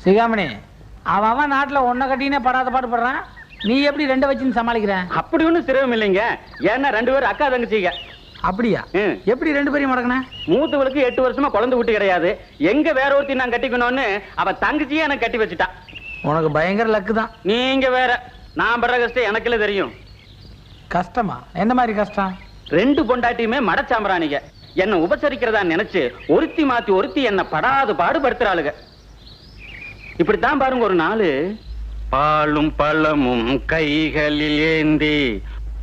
சிகாமணி, அவன் நாட்டுல ஒன்ன கட்டினே படாத பாடு படுறான். நீ எப்படி ரெண்டு வச்சுன்னு சமாளிக்கிற? அப்படி ஒன்றும் சிரமம் இல்லைங்க. ஏன்னா 2 பேரும் அக்கா தங்கச்சிங்க. அப்படியா? எப்படி 2 பேரையும் மடக்கின? மூத்தவளுக்கு 8 வருஷமா குழந்தை குட்டி கிடையாது. எங்க வேற ஒருத்தி நான் கட்டிக்கணும்னு அவ தங்கச்சியே எனக்கு கட்டி வச்சுட்டா. உனக்கு பயங்கர லக்கு தான். நீங்க வேற. நான் படுற கஷ்டம் எனக்குல தெரியும். கஷ்டமா? எந்த மாதிரி கஷ்டம்? 2 பொண்டாட்டியுமே மடச்சாம்பராணிங்க. என்ன உபசரிக்கிறதா நினைச்சு ஒருத்தி மாத்தி ஒருத்தி என்ன படாது பாடுபடுத்துறாளுங்க. இப்படித்தான் பாருங்க, ஒரு நாள் பாலும் பழமும் கைகளில் ஏந்தி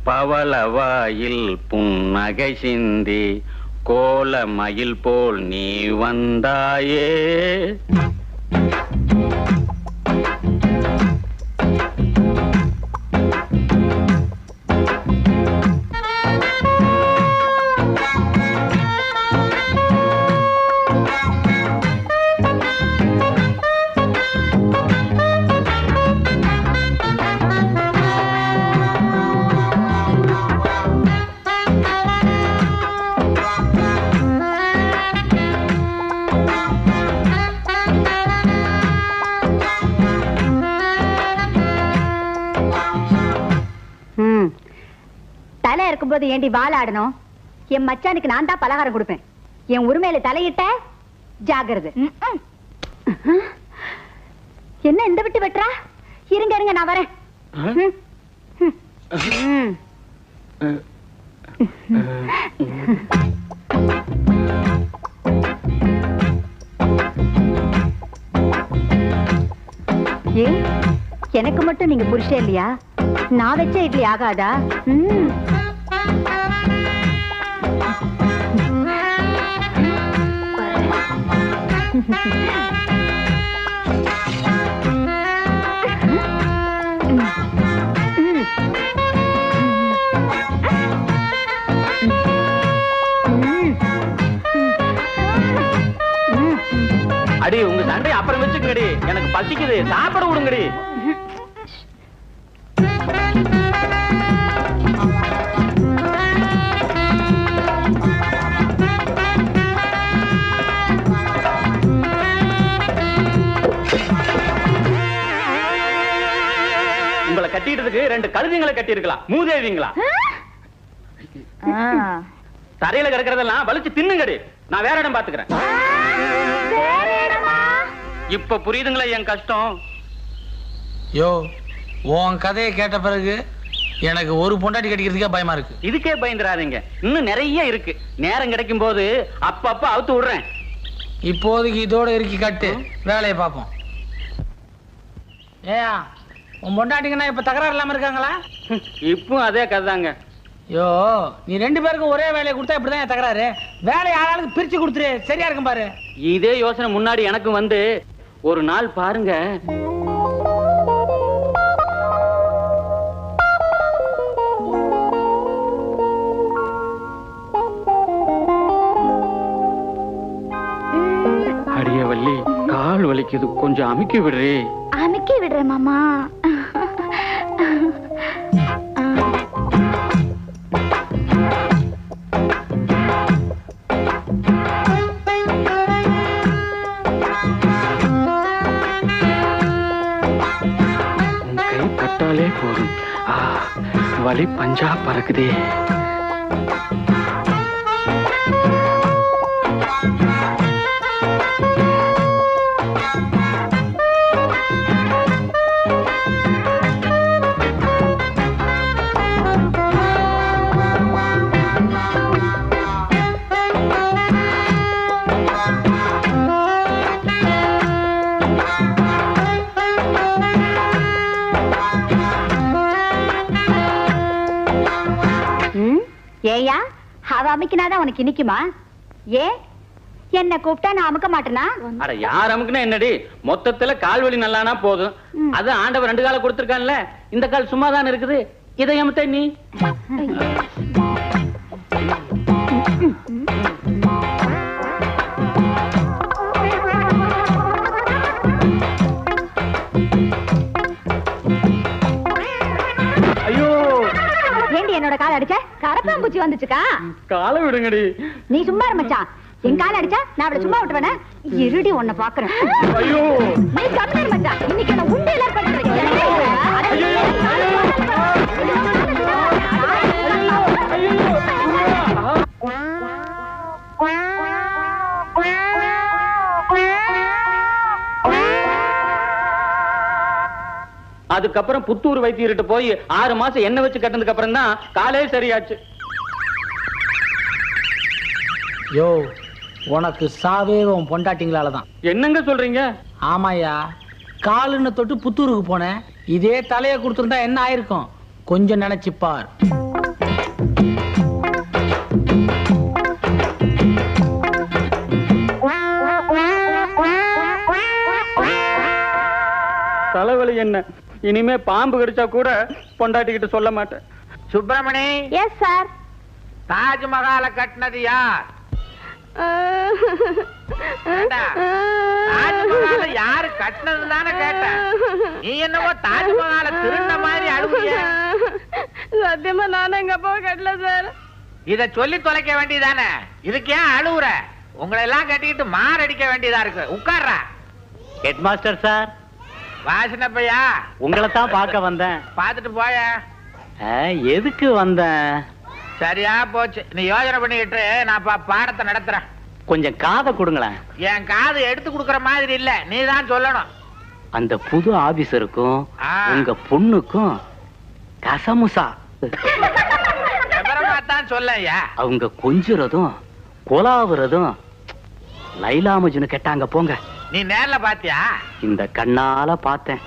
பவளவாயில் புன்னகை சிந்தி கோல மயில் போல் நீ வந்தாயே. தலை இருக்கும்போது ஏண்டி வாழாடணும்? என் மச்சானுக்கு நான் தான் பலகாரம் கொடுப்பேன். என் உரிமையில தலையிட்ட ஜாகிரதை. என்ன இந்த விட்டு வெட்டுறா? இருங்க இருங்க, நான் வரேன். ஏன் எனக்கு மட்டும் நீங்க புருஷே இல்லையா? நான் வச்ச இட்லி ஆகாதா? அடி உங்க சண்டை அப்புறம் வச்சுக்கடி, எனக்கு பசிக்குது, சாப்பிட விடுங்கடி. உங்களை கட்டிட்டதுக்கு 2 கழுதைங்களை கட்டி இருக்கலாம். மூதேவிங்களா? தரையில கிடக்கிறதெல்லாம் வலிச்சு தின்னுங்கடி. நான் வேற இடம் பாத்துக்கிறேன். இப்ப புரியுதுங்களா என் கஷ்டம்? யோ, உன் கதையை கேட்ட பிறகு எனக்கு ஒரு பொண்டாட்டி கட்டிக்கிறதுக்கே பயமா இருக்கு. இதுக்கே பயந்துறாதீங்க, இன்னும் நிறைய இருக்கு. நேரம் கிடைக்கும் போது அப்பப்ப அவுத்து விடுறேன். இப்போதைக்கு இதோட இறுக்கி கட்டு, வேலையை பார்ப்போம். ஏயா, உன் பொண்டாட்டிங்கன்னா இப்ப தகராறு இல்லாம இருக்காங்களா? இப்போ அதே கதைதாங்க. யோ, நீ 2 பேருக்கும் ஒரே வேலையை கொடுத்தா இப்படிதான் தகராறு. வேலையை ஆளாளுக்கு பிரிச்சு கொடுத்துரு, சரியா இருக்கும் பாரு. இதே யோசனை முன்னாடி எனக்கு வந்து ஒரு நாள் பாருங்க. அடிய வள்ளி, கால் வலிக்குது, கொஞ்சம் அமுக்கி விடுறே. அமுக்கி விடுறேன் மாமா. போதும், வலி பஞ்சா பறக்குதே. ஏயா, அவ அமுக்கினாதான் உனக்கு இனிக்குமா? ஏ, என்ன கூப்பிட்டா நான் அமுக்க மாட்டேனா? அட யார் அமுக்குனா என்னடி, மொத்தத்துல கால் வலி நல்லானா போதும். அது ஆண்டவர் 2 கால கொடுத்திருக்கான்ல, இந்த கால் சும்மாதான் இருக்குது. இதை அமுத்த நீ. ஐயோ, ஏண்டி என்னோட கால் அடிச்ச? கரப்பாம்பூச்சி வந்துச்சுக்கா? காலை விடுங்கடி. நீ சும்மா இருமச்சா. என் கால் அடிச்சா நான் அவளை சும்மா விட்டுவேனா? இருடி உன்னை பாக்குறேன். ஐயோ, நீ கம்மியா அதுக்கப்புறம் புத்தூர் வைத்தியர்கிட்ட போய் 6 மாசம் எண்ணெய் வச்சு கட்டினதுக்கு அப்புறம் தான் காலே சரியாச்சு. யோ, உனக்கு சாவே உன் பொண்டாட்டிங்களாலதான். என்னங்க சொல்றீங்க? ஆமாயா, காலுன்னு தொட்டு புத்தூருக்கு போனேன். இதே தலையை கொடுத்துருந்தா என்ன ஆயிருக்கும் கொஞ்சம் நினைச்சுப்பார். தலைவலி என்ன, இனிமே பாம்பு கடிச்சா கூட பொண்டாட்டிக்கிட்ட சொல்ல மாட்டேன். சுப்பிரமணி. Yes sir. தாஜ்மஹாலை கட்டினது யார்? தாஜ்மஹாலை யாரு கட்டினது தானே கேட்டேன். நீ என்னவோ தாஜ்மஹாலை திருந்த மாதிரி அழுவிய. சத்தியமா நானும் எங்க அப்பா கட்டல சார். இத சொல்லி தொலைக்க வேண்டியதானே. இதுக்கு ஏன் அழுவுற? உங்களை எல்லாம் கட்டிக்கிட்டு மாரடிக்க வேண்டியதா இருக்கு. உட்கார்றா. Head master sir. வாசனப்பையா, உங்களை தான் பார்க்க வந்தேன். பாத்துட்டு போய. எதுக்கு வந்தேன்? சரியா போச்சு. நீ யோசனை பண்ணிக்கிட்டு நான் பாடத்தை நடத்துறேன். கொஞ்சம் காதை கொடுங்களேன். என் காது எடுத்து கொடுக்கற மாதிரி இல்ல, நீ தான் சொல்லணும். அந்த புது ஆபீசருக்கும் உங்க பொண்ணுக்கும் கசமுசா விவரமா தான் சொல்லையா. அவங்க கொஞ்சுறதும் கொலாவுறதும் லைலா மஜ்னு கேட்டாங்க. போங்க. நீ நேர்ல பாத்தியா? இந்த கண்ணால பார்த்தேன்.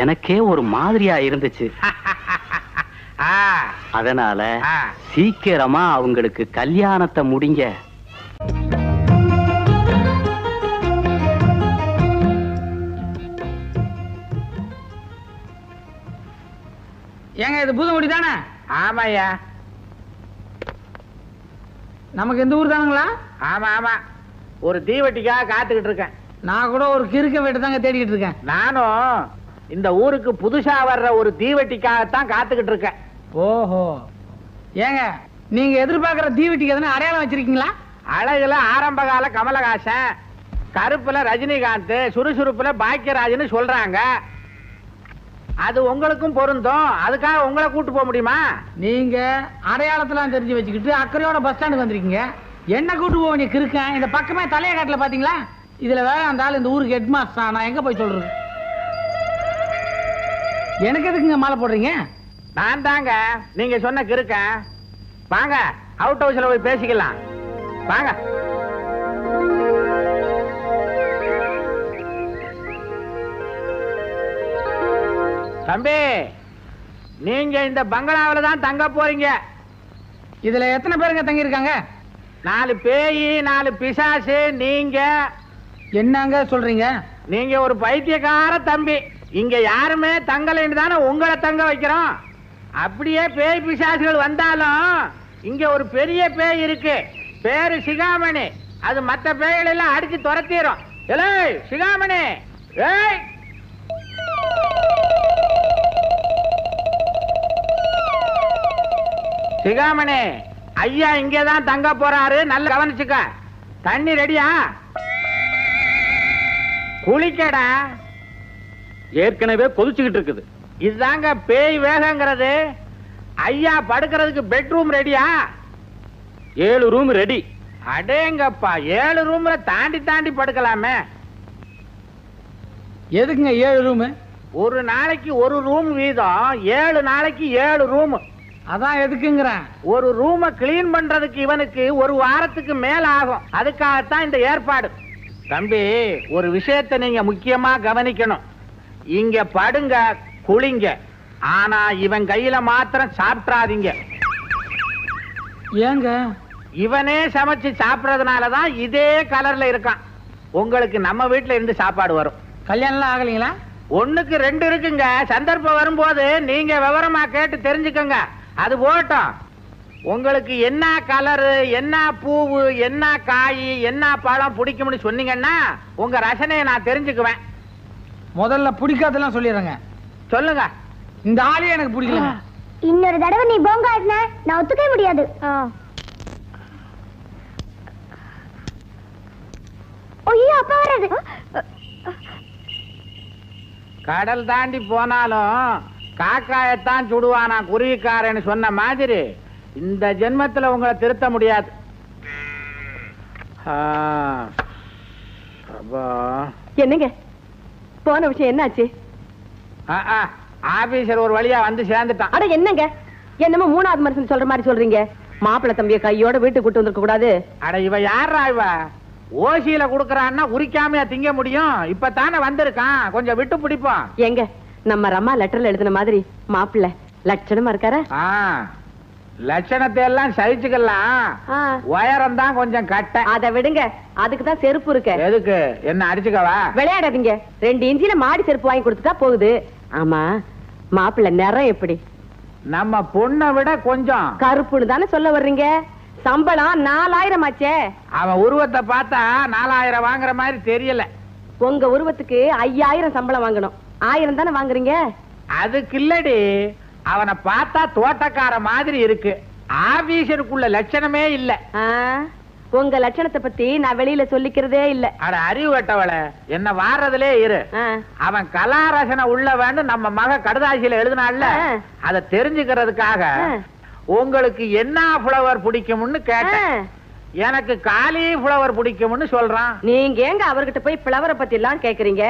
எனக்கே ஒரு மாதிரியா இருந்துச்சு. அதனால சீக்கிரமா அவங்களுக்கு கல்யாணத்தை முடிங்க. ஏங்க, இது பூதமுடி தானே? ஆமாய்யா. நமக்கு எந்த ஊர் தானுங்களா? ஆமா ஆமா, ஒரு தீவட்டிக்காக காத்துக்கிட்டு இருக்கேன். நான் கூட ஒரு கிறுக்க வீட்டை தாங்க தேடிக்கிட்டு இருக்கேன். நானும் இந்த ஊருக்கு புதுசா வர்ற ஒரு தீவட்டிக்காகத்தான் காத்துக்கிட்டு இருக்கேன். ஓஹோ. ஏங்க, நீங்க எதிர்பார்க்கிற தீவட்டிக்கு எதனா அடையாளம் வச்சிருக்கீங்களா? அழகுல ஆரம்பகால கமலஹாசன், கருப்புல ரஜினிகாந்த், சுறுசுறுப்புல பாக்கியராஜ்னு சொல்றாங்க. அது உங்களுக்கும் பொருந்தும். அதுக்காக உங்களை கூட்டு போக முடியுமா? நீங்க அடையாளத்தெல்லாம் தெரிஞ்சு வச்சுக்கிட்டு அக்கறையோட பஸ் ஸ்டாண்டுக்கு வந்திருக்கீங்க. என்ன கூட்டு போக வேண்டிய கிறுக்கேன். இந்த பக்கமே தலைய காட்டுல பாத்தீங்களா? இதுல வேற அந்த ஆள் இந்த ஊருக்கு ஹெட் மாஸ்டர். நான் எங்க போய் சொல்றது? எனக்கு எதுக்குங்க மாலை போடுறீங்க? நான் தாங்க நீங்க சொன்ன கிறுக்கேன். வாங்க, அவுட் ஹவுஸ்ல போய் பேசிக்கலாம். வாங்க. தம்பி, நீங்க இந்த பங்களாவில தான் தங்க போறீங்க. இதுல எத்தனை பேருங்க தங்கி இருக்காங்க? 4 பேய், 4 பிசாசு. நீங்க என்னங்க சொல்றீங்க? நீங்க ஒரு பைத்தியக்கார தம்பி. இங்க யாருமே தங்கலைன்னு தானே உங்களை தங்க வைக்கிறோம். அப்படியே பேய் பிசாசுகள் வந்தாலும் இங்க ஒரு பெரிய பேய் இருக்கு. பேரு சிகாமணி. அது மற்ற பேய்கள் எல்லாம் அடிச்சு துரத்திடும். ஏய் சிகாமணி, ஏய் சிகாமணி, ஐயா இங்கதான் தங்க போறாரு. நல்ல கவனிச்சுக்க. தண்ணி ரெடியா? குளிக்கடா. ஏற்கனவே கொதிச்சுக்கிட்டு இருக்குது. இதுதாங்க பேய் வேகங்கிறது. ஐயா படுக்கிறதுக்கு பெட்ரூம் ரெடியா? 7 ரூம் ரெடி. அடேங்கப்பா, 7 ரூம்ல தாண்டி தாண்டி படுக்கலாமே. எதுக்குங்க 7 ரூம்? ஒரு நாளைக்கு ஒரு ரூம் வீதம், 7 நாளைக்கு 7 ரூம். அதான் எதுக்குங்கிறேன். ஒரு ரூமை கிளீன் பண்றதுக்கு இவனுக்கு ஒரு வாரத்துக்கு மேல ஆகும். அதுக்காகத்தான் இந்த ஏற்பாடு. தம்பி, ஒரு விஷயத்தை நீங்க முக்கியமா கவனிக்கணும். இங்க படுங்க, குளிங்க. ஆனா இவன் கையில மாத்திரம் சாப்பிடாதீங்க. ஏங்க? இவனே சமைச்சு சாப்பிடறதுனாலதான் இதே கலர்ல இருக்கான். உங்களுக்கு நம்ம வீட்டுல இருந்து சாப்பாடு வரும். கல்யாணம் ஆகலீங்களா? 1க்கு 2 இருக்குங்க. சந்தர்ப்பம் வரும்போது நீங்க விவரமா கேட்டு தெரிஞ்சுக்கங்க. அது போட்டோம். உங்களுக்கு என்ன கலரு, என்ன பூவு, என்ன காய், என்ன பழம் பிடிக்கும்னு சொன்னீங்கன்னா உங்க ரசனையை நான் தெரிஞ்சுக்குவேன். முதல்ல பிடிக்காதெல்லாம் சொல்லிடுறேங்க. சொல்லுங்க. இந்த ஆளே எனக்கு பிடிக்கல. இன்னொரு தடவை நீ போங்க ஆடின நான் ஒத்துக்க முடியாது. ஐயோ, அப்பா வராது. கடல் தாண்டி போனாலும் காக்காயத்தான் சுடுவானா குருவிக்காரன்னு சொன்ன மாதிரி இந்த ஜென்மத்துல உங்களை திருத்த முடியாது. என்னங்க போன விஷயம் என்னாச்சு? ஆபீசர் ஒரு வழியா வந்து சேர்ந்துட்டான். அட என்னங்க என்னமோ மூணாவது மனுஷன் சொல்ற மாதிரி சொல்றீங்க. மாப்பிள்ளை தம்பிய கையோட வீட்டுக்கு கூட்டு வந்திருக்க கூடாது. அட இவ யாரா இவ? ஓசியில குடுக்கறான்னா உரிக்காமையா திங்க முடியும்? இப்பதானே வந்திருக்கான், கொஞ்சம் விட்டு பிடிப்போம். எங்க நம்ம ரம்மா லெட்டர்ல எழுதின மாதிரி மாப்பிள்ளை லட்சணமா இருக்காரா? லட்சணத்தை எல்லாம் சகிச்சுக்கலாம், உயரம் தான் கொஞ்சம் கட்ட. அத விடுங்க, அதுக்கு தான் செருப்பு இருக்கு. எதுக்கு? என்ன அடிச்சுக்கவா? விளையாடாதீங்க, 2 இன்ச்சில மாடி செருப்பு வாங்கி கொடுத்துட்டா போகுது. ஆமா மாப்பிள்ளை நிறம் எப்படி? நம்ம பொண்ணை விட கொஞ்சம் கருப்புன்னு தானே சொல்ல வர்றீங்க? சம்பளம் 4000 ஆச்சே. அவன் உருவத்தை பார்த்தா 4000 வாங்குற மாதிரி தெரியல. உங்க உருவத்துக்கு 5000 சம்பளம் வாங்கணும். 1000 தானே வாங்குறீங்க. அதுக்கு இல்லடி, அவனை பார்த்தா தோட்டக்கார மாதிரி இருக்கு, ஆபீசருக்குள்ள லட்சணமே இல்ல. உங்க லட்சணத்தை பத்தி நான் வெளியில சொல்லிக்கிறதே இல்ல. அட அறிவு கட்டவள, என்ன வாரதுலே இரு. அவன் கலாரசனை உள்ள வேண்டும் நம்ம மக கடுதாசியில எழுதினால, அதை தெரிஞ்சுக்கிறதுக்காக உங்களுக்கு என்ன ஃப்ளவர் பிடிக்கும்னு கேட்டேன். எனக்கு காலிஃப்ளவர் பிடிக்கும்னு சொல்றான். நீங்க ஏங்க அவர்கிட்ட போய் ஃப்ளவரை பத்தி எல்லாம் கேக்குறீங்க?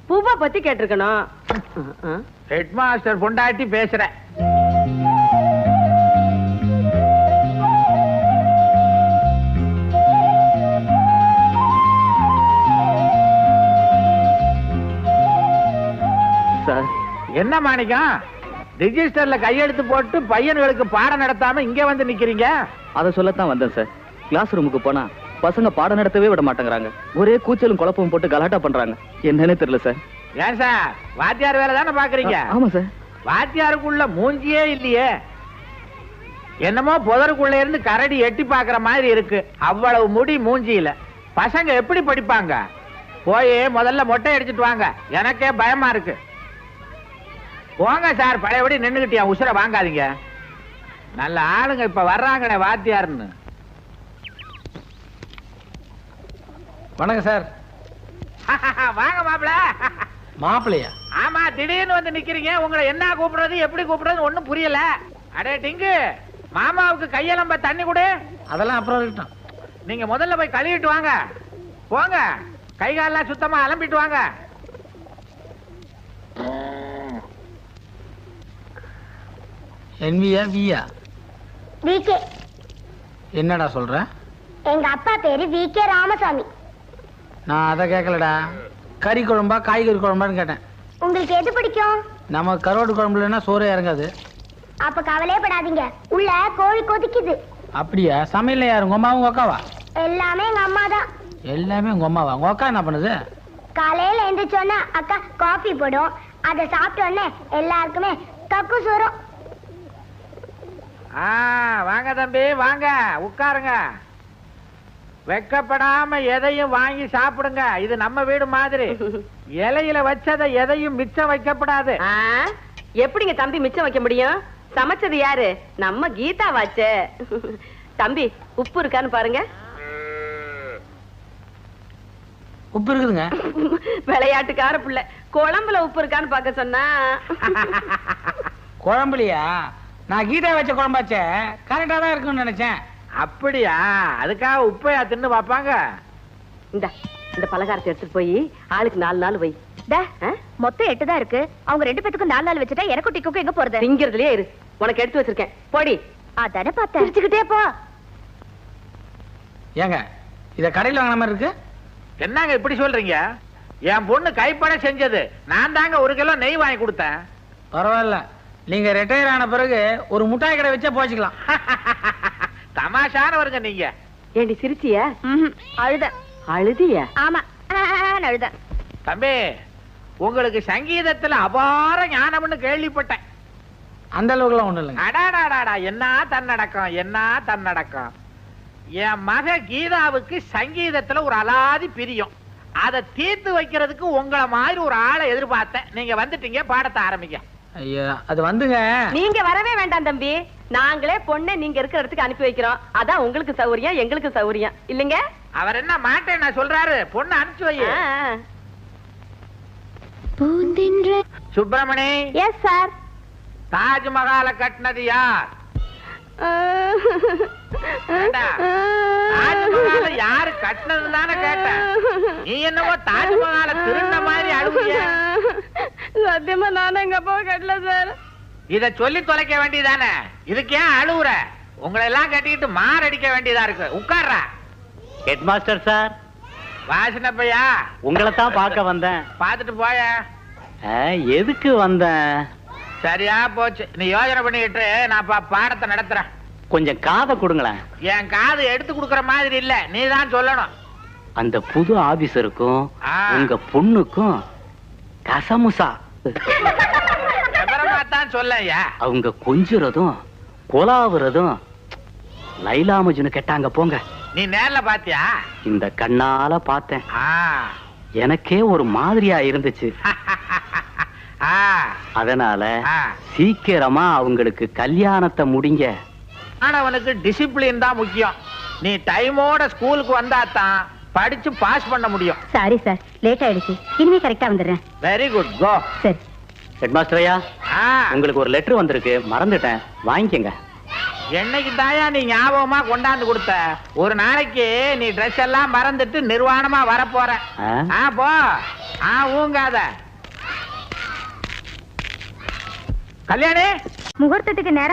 பூவை பத்தி கேட்டிருக்கணும். ஹெட் மாஸ்டர் பொண்டாட்டி பேசுற. சார் என்ன மாணிக்கம், ரிஜிஸ்டர்ல கையெழுத்து போட்டு பையன்களுக்கு பாடம் நடத்தாம இங்க வந்து நிக்கிறீங்க? அதை சொல்லத்தான் வந்தேன் சார். கிளாஸ் ரூமுக்கு போனா பசங்க பாடம் நடத்தவே விட மாட்டேங்கிறாங்க. ஒரே கூச்சலும் குழப்பமும் போட்டு கலாட்டா பண்றாங்க. என்னன்னு தெரியல சார். ஏன் சார், வாத்தியார் வேலை தானே பாக்குறீங்க? ஆமா சார். வாத்தியாருக்குள்ள மூஞ்சியே இல்லையே, என்னமோ புதருக்குள்ள இருந்து கரடி எட்டி பாக்குற மாதிரி இருக்கு. அவ்வளவு முடி மூஞ்சியில. பசங்க எப்படி படிப்பாங்க? போய் முதல்ல மொட்டை அடிச்சுட்டு வாங்க, எனக்கே பயமா இருக்கு. போங்க சார், பழையபடி நின்னுகிட்டியா, உசுர வாங்காதீங்க. நல்ல ஆளுங்க இப்ப வர்றாங்களே வாத்தியார்னு. வணக்கம் சார். வாங்க மாப்பிள்ள. மாப்பிள்ளையா? ஆமா, திடீர்னு வந்து நிக்கிறீங்க. உங்களை என்ன கூப்பிடுறது எப்படி கூப்பிடுறது ஒண்ணும் புரியல. அடே டிங்கு, மாமாவுக்கு கையெலம்ப தண்ணி கொடு. அதெல்லாம் அப்புறம் இருக்கட்டும், நீங்க முதல்ல போய் கழுவிட்டு வாங்க. போங்க, கை காலெல்லாம் சுத்தமா அலம்பிட்டு வாங்க. என்வியா வியா? விகே. என்னடா சொல்ற? எங்க அப்பா பேரு விகே ராமசாமி. நான் அதை கேட்கலடா. கறி குழம்பா காய்கறி குழம்பான்னு கேட்டேன். உங்களுக்கு எது பிடிக்கும்? நம்ம கருவாடு குழம்புலன்னா சோறே இறங்காது. அப்ப கவலையே படாதீங்க, உள்ள கோழி கொதிக்குது. அப்படியா? சமையல யாரு, உங்க அம்மாவும் உங்க அக்காவா? எல்லாமே எங்க அம்மா தான். எல்லாமே உங்க அம்மாவா? உங்க அக்கா என்ன பண்ணுது? காலையில எந்திரிச்சோன்னா அக்கா காஃபி போடும், அதை சாப்பிட்ட உடனே எல்லாருக்குமே கக்கு சோறும். வாங்க தம்பி வாங்க, உட்காருங்க. வெக்கப்படாம எதையும் வாங்கி சாப்பிடுங்க. இது நம்ம வீடு மாதிரி. இலையில வச்சதை எதையும் மிச்சம் வைக்கப்படாது. எப்படிங்க தம்பி மிச்சம் வைக்க முடியும்? சமைச்சது யாரு? நம்ம கீதா வாச்சே. தம்பி உப்பு இருக்கான்னு பாருங்க. உப்பு இருக்குதுங்க. விளையாட்டுக்கார பிள்ளை, குழம்புல உப்பு இருக்கான்னு பாக்க சொன்னா. குழம்புலையா? நான் கீதா வச்ச குழம்பாச்சே, கரெக்டா தான் இருக்குன்னு நினைச்சேன். அப்படியா? அதுக்காக உப்பையா தின்னு பாப்பாங்க? இந்த பலகாரத்தை எடுத்துட்டு போய் ஆளுக்கு 4 நாள் வை. மொத்தம் 8 தான் இருக்கு. அவங்க 2 பேத்துக்கும் 4 நாள் வச்சுட்டா எனக்கு டிக்குக்கு எங்க போறது? திங்கிறதுலயே இரு, உனக்கு எடுத்து வச்சிருக்கேன். போடி. அதானே பார்த்தேன். சிரிச்சுக்கிட்டே போ. ஏங்க இத கடையில் வாங்கின மாதிரி இருக்கு? என்னங்க இப்படி சொல்றீங்க? என் பொண்ணு கைப்பட செஞ்சது. நான் தாங்க 1 கிலோ நெய் வாங்கி கொடுத்தேன். பரவாயில்ல, நீங்க ரிட்டையர் ஆன பிறகு ஒரு முட்டாய் கடை வச்சா போச்சுக்கலாம். தமாஷானவருங்க நீங்க. ஏண்டி சிரிச்சிய? அழுத. அழுதிய? ஆமா, அழுத. தம்பி, உங்களுக்கு சங்கீதத்துல அபார ஞானம்னு கேள்விப்பட்டேன். அந்த அளவுக்குலாம் ஒண்ணு இல்லைங்க. அடாடாடாடா, என்ன தன்னடக்கம், என்ன தன்னடக்கம். என் மக கீதாவுக்கு சங்கீதத்துல ஒரு அலாதி பிரியம். அதை தீர்த்து வைக்கிறதுக்கு உங்களை மாதிரி ஒரு ஆளை எதிர்பார்த்தேன். நீங்க வந்துட்டீங்க, பாடத்தை ஆரம்பிங்க. ஐயா அது வந்துங்க. நீங்க வரவே வேண்டாம் தம்பி, நாங்களே பொண்ணை நீங்க இருக்கிற இடத்துக்கு அனுப்பி வைக்கிறோம். அதான் உங்களுக்கு சௌரியம், எங்களுக்கு சௌரியம் இல்லைங்க. அவர் என்ன மாட்டேன் நான் சொல்றாரு, பொண்ணு அனுப்பிச்சு வை. சுப்பிரமணி. Yes sir. தாஜ்மஹாலை கட்டினது யார்? தாஜ்மஹாலை யாரு கட்டினது தானே கேட்டேன். நீ என்னவோ தாஜ்மஹாலை திருந்த மாதிரி அழுவிய. சத்தியமா நானும் எங்க அப்பாவை கட்டல சார். இத சொல்லி தொலைக்க வேண்டியதானே, இதுக்கு ஏன் அழுவுற? உங்களை எல்லாம் கட்டிக்கிட்டு மாரடிக்க வேண்டியதா இருக்கு. உட்கார்றா. ஹெட் மாஸ்டர் சார், வாசன பையா, உங்களை தான் பார்க்க வந்தேன். பாத்துட்டு போய. எதுக்கு வந்தேன்? சரியா போச்சு, நீ யோசனை பண்ணிக்கிட்டு நான் பாடத்தை நடத்துறேன். கொஞ்சம் காதை கொடுங்களேன். என் காது எடுத்து கொடுக்கற மாதிரி இல்ல, நீ தான் சொல்லணும். அந்த புது ஆபீசருக்கும் உங்க பொண்ணுக்கும் கசமுசா விவரமா தான் சொல்லையா. அவங்க கொஞ்சுறதும் கொலாவுறதும் லைலா மஜ்னு கேட்டாங்க போங்க. நீ நேர்ல பாத்தியா? இந்த கண்ணால பார்த்தேன். எனக்கே ஒரு மாதிரியா இருந்துச்சு. அதனால சீக்கிரமா அவங்களுக்கு கல்யாணத்தை முடிங்க. ஆனவனுக்கு டிசிப்ளின் தான் முக்கியம். நீ டைமோட ஸ்கூலுக்கு வந்தாதான் படிச்சு பாஸ் பண்ண முடியும். சாரி சார், லேட் ஆயிடுச்சு. இனிமே கரெக்டா வந்துடுறேன். வெரி குட், கோ. சரி. ஹெட் மாஸ்டர் ஐயா, உங்களுக்கு ஒரு லெட்டர் வந்திருக்கு, மறந்துட்டேன், வாங்கிக்கங்க. என்னைக்கு தாயா நீ ஞாபகமா கொண்டாந்து கொடுத்த? ஒரு நாளைக்கு நீ ட்ரெஸ் எல்லாம் மறந்துட்டு நிர்வாணமா வரப்போற. போ. ஊங்காத. கல்யாணி, முகூர்த்தத்துக்கு நேரம்